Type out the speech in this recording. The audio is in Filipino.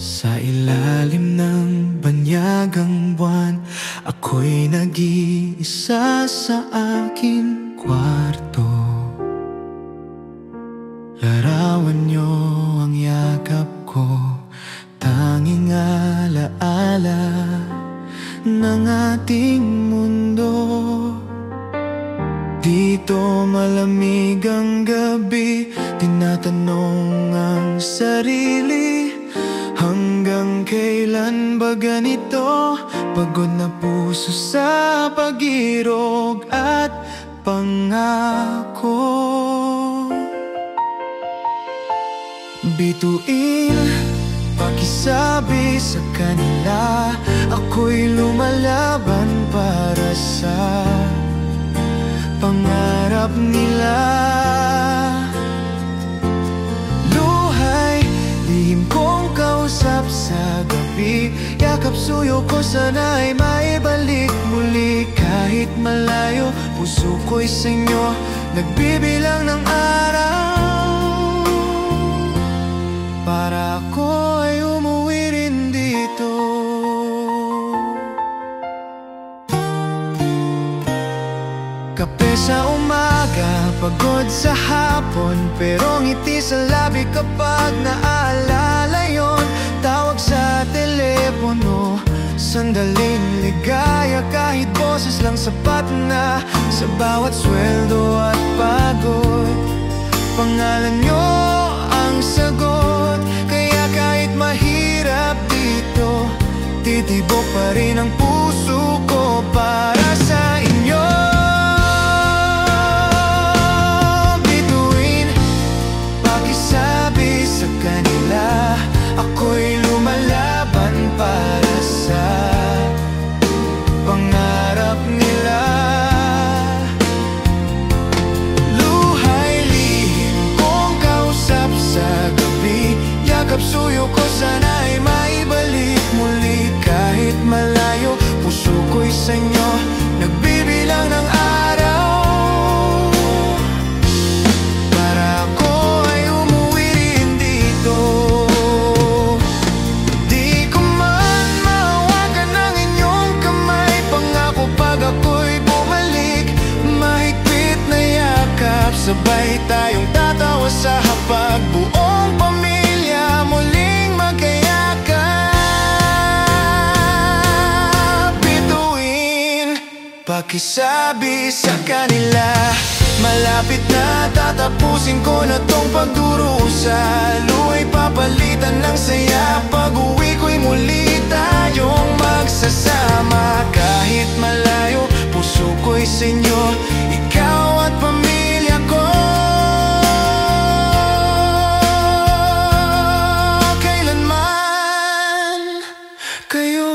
Sa ilalim ng banyagang buwan, ako'y nag-iisa sa aking kwarto. Larawan niyo ang yakap ko, tanging alaala ng ating mundo. Dito malamig ang gabi, tinatanong ang sarili, hanggang kailan ba ganito? Pagod na puso sa pag-irog at pangako. Bituin, pakisabi sa kanila, ako'y lumalaban para sa pangarap nila. Luhay, lihim kong kausap sa gabi, yakap suyo ko sana'y maibalik muli. Kahit malayo, puso ko'y sa inyo, nagbibilang ng araw, para ako ay umuwi rin dito. Kape sa umaga, pagod sa hapon, pero ngiti sa labi kapag naaalala yon. Tawag sa telepono, sandaling ligaya, kahit boses lang sapat na. Sa bawat sweldo at pagod, pangalan nyo ang sagot. Kaya kahit mahirap dito, titibok pa rin ang puso ko para sa inyo. Sabi sa kanila, ako'y lumalaban para sa pangarap nila. Luhay, lihim kong kausap sa gabi, yakap suyo ko sana'y maibalik muli. Kahit malayo, puso ko'y sa inyo, nagbibilang ng araw, para ako sabay tayong tatawa sa hapag, buong pamilya muling magkayakap. Bituin, pakisabi sa kanila, malapit na tatapusin ko na tong pagdurusa. Luhay, papalitan ng saya, pag-uwi ko'y muli tayong magsasama. Kahit malayo, puso ko'y sa inyo, ikaw at pamilya ko. Kailanman kayo